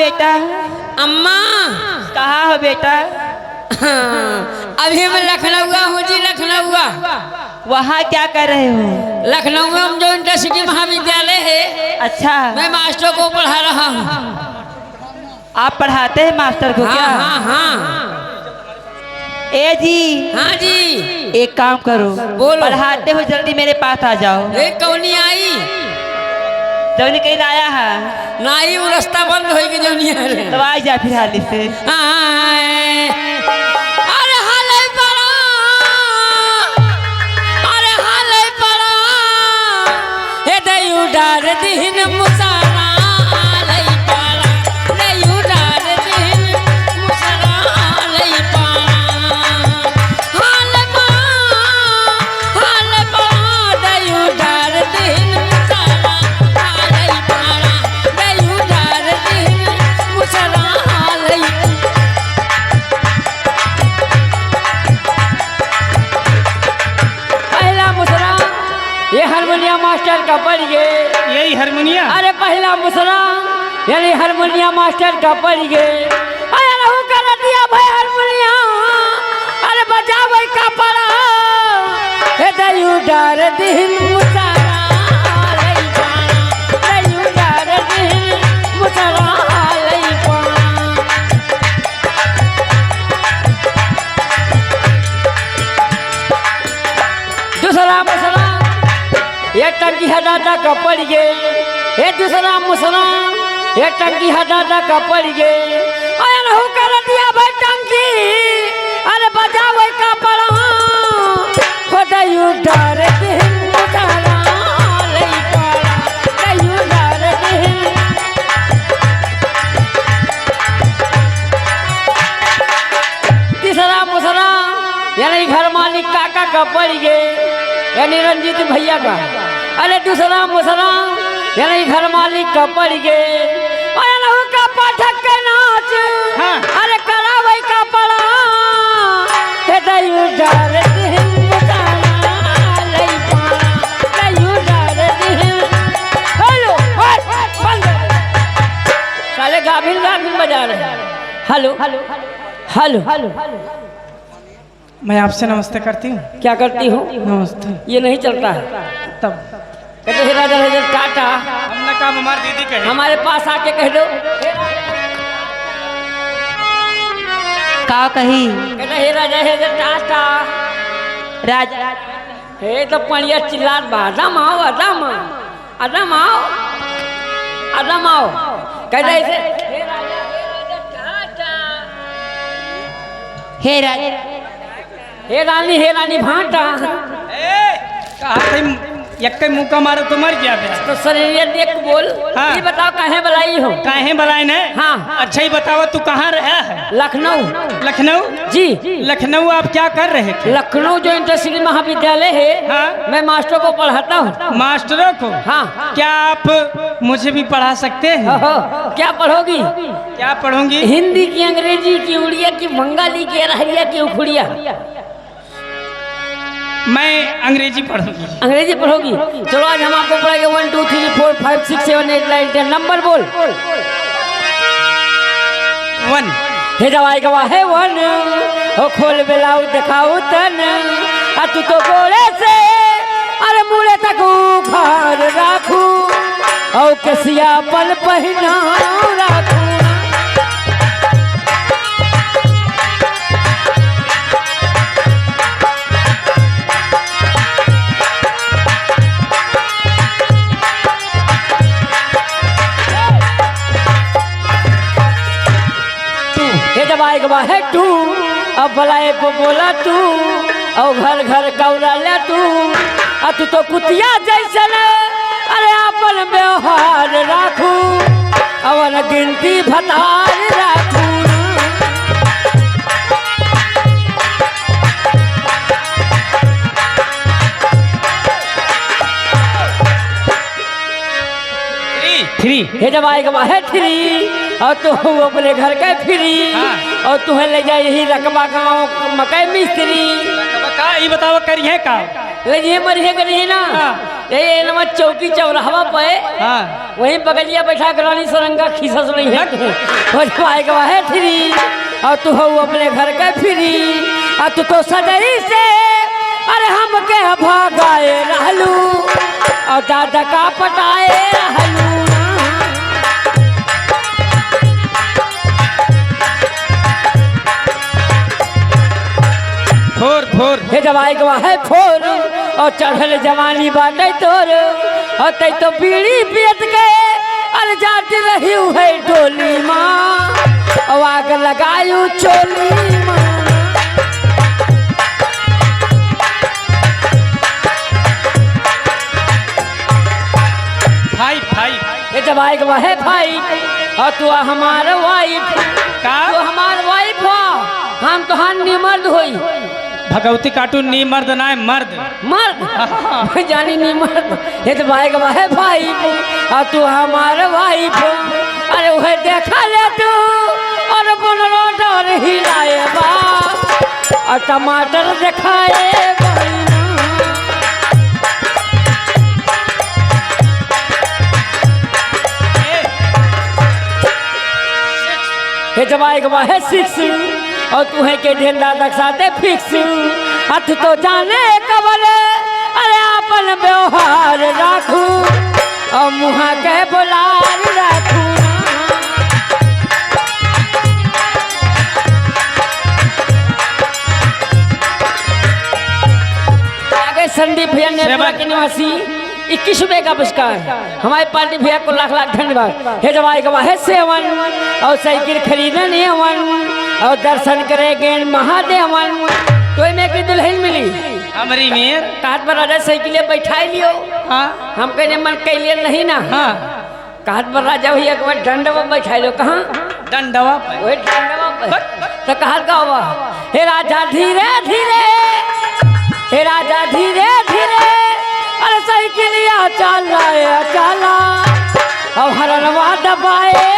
बेटा? अम्मा कहाँ हो बेटा? अभी मैं लखनऊ हूँ जी, लखनऊ। वहाँ क्या कर रहे हो? लखनऊ में जो इंटरसिटी महाविद्यालय है, अच्छा, मैं मास्टर को पढ़ा रहा हूँ। आप पढ़ाते हैं मास्टर को क्या? हाँ हाँ ए जी, हाँ जी, एक काम करो, बोलो। पढ़ाते हो जल्दी मेरे पास आ जाओ। एक कौनी आई जौनी कहीं आया है ना आई, वो रास्ता बंद होगी जौनी है। तो आ जा फिर हाली से। अरे हाले पड़ा, अरे हाले पड़ा, हे दयु डार दिन मुसारा लई पाड़ा, दयु डार दिन मुसारा लई पाड़ा, हाले पड़ा, दयु डार दिन मुसारा लई पाड़ा, दयु डार दिन मुसारा लई। पहला मुसरा ये हारमोनियम मास्टर का पढ़ गए, यही हारमोनिया। अरे पहला मुसरा यानी हारमोनियम मास्टर का पढ़ गए। अरे रहू कर दिया भाई हारमोनियम, अरे बजावे का पड़ा, हे दयु डार दिन मुसरा लई पाड़ा, दयु डार दिन मुसरा लई पाड़ा। दूसरा मुसरा ये टंकी हटाटा का पड़ गए, ये दूसरा मुसरा ये टंकी हटाटा का पड़ गए। अरे रहू कर दिया भाई टंकी, अरे बजावे का पड़ा, हो दयु डार दिन मुसरा लई पाड़ा, दयु डार दिन। तीसरा मुसरा यानी घर मालिक काका का पड़ गए, यानी रंजीत भैया का। अरे दूसरा मुसरा यानी घर मालिक का पड़ गए, अरे रहू का पाठक के नाच, हाँ। अरे करावे का पड़ा, हे दयु डार दिन मुसरा लई पाड़ा, दयु डार दिन। हेलो बंद, साले गाभिन गाभिन बजा रहे हैं। हेलो हेलो हेलो, मैं आपसे नमस्ते करती हूँ। क्या करती हो? नमस्ते। ये नहीं चलता है। तब कहते हे राजा राजा टाटा, हमने कहा हमारी दीदी कहे। हमारे पास आके कह दो। का कही? कहते हे राजा टाटा, राजा हे तो पड़िया चिल्लात बा, अदम आओ अदम, अदम आओ अदम आओ। कहते ऐसे हे राजा टाटा, हे राजा, हे रानी भाटा। कहा थे यक्के मुँह का मारो तो मर गया बे। तो शरीर देख बोल। हाँ। ये बताओ काहे बुलाई हो? काहे बलाए ने? हाँ। अच्छा ही बताओ, तू कहाँ रहा है? लखनऊ। लखनऊ जी, लखनऊ आप क्या कर रहे थे? लखनऊ जो इंटरसिटी महाविद्यालय है, हाँ। मैं मास्टर को पढ़ाता हूँ। मास्टरों को? हाँ। क्या आप मुझे भी पढ़ा सकते हैं? ओहो, क्या पढ़ोगी? क्या पढ़ूंगी? हिंदी की, अंग्रेजी की, उड़िया की, बंगाली की, अरहरिया की, उखड़िया? मैं अंग्रेजी पढ़ूंगी। अंग्रेजी पढ़ोगी? चलो आज हम आपको पढ़ाएंगे 1 2 3 4 5 6 7 8 9 10 नंबर बोल। 1 हे दवाई गवा है 1, ओ खोल बेलाऊ दिखाऊ तन, आ तू तो गोले से अरे मुड़े तक उखाड़ राखू, और कसिया पल पहना राखू। गवा है तू, अब बलाए को बोला तू, और घर घर कौरा ले तू, आ तू तो कुतिया जैसन अरे आपन व्यवहार राखू, अवन गिनती भतार राखू। थ्री हे जब आएगा है थ्री, और तो अपने घर का फ्री, और तुम्हें ले जाए यही रकबा गाँव मकई मिस्त्री। का ये बताओ करिए का लेकिन ये मरिए के नहीं ना ये नमक चौकी चौराहा पे हाँ वहीं बगलिया बैठा कर रानी सरंगा खीसस रही है वो जवाई गवा है फ्री और तू हो अपने घर के फ्री और तू तो सजई से अरे हम के भागाए रहलू और दादा का पटाए रहलू फोर फोर हे जवाई गवा है फोर और चढ़ल जवानी बाटे तोर और तै तो बीड़ी पियत के अरे जाती रही है डोली माँ और आग लगायू चोली माँ फाइव फाइव ये जवाई गवा है भाई और तू हमारा वाइफ का तू हमार वाइफ हो हम तो हानि मर्द होई भगवती कार्टून नी मर्द ना है मर्द मर्द जानी नहीं मर्द ये तो भाई गवा है भाई और तू हमारा वाइफ अरे वह देखा ले तू और बनलो डर हिलाए बा और टमाटर दिखाए हे जवाई गवा है सिक्स और तू है के ढेंडा दक्षाते फिक्स हथ तो जाने कबल अरे अपन व्यवहार राखू और मुहा के बोलार राखू आगे संदीप भैया नेत्रा के निवासी 21 रुपए का पुरस्कार हमारी पार्टी भैया को लाख लाख धन्यवाद हे जवाई गवा है 7 और साइकिल खरीदने वन और दर्शन करेंगे महादेवन तो में की दुल्हन मिली हमारी मेर काट पर राजा साइकिल बैठाई लियो हाँ हम कहने मन कैलिए नहीं ना हाँ काट पर राजा भैया एक बार डंडवा बैठाई लो कहाँ डंडवा पे वही डंडवा पे तो कहा का हुआ हे राजा धीरे धीरे हे राजा धीरे धीरे अरे साइकिलिया चला और हरनवा दबाए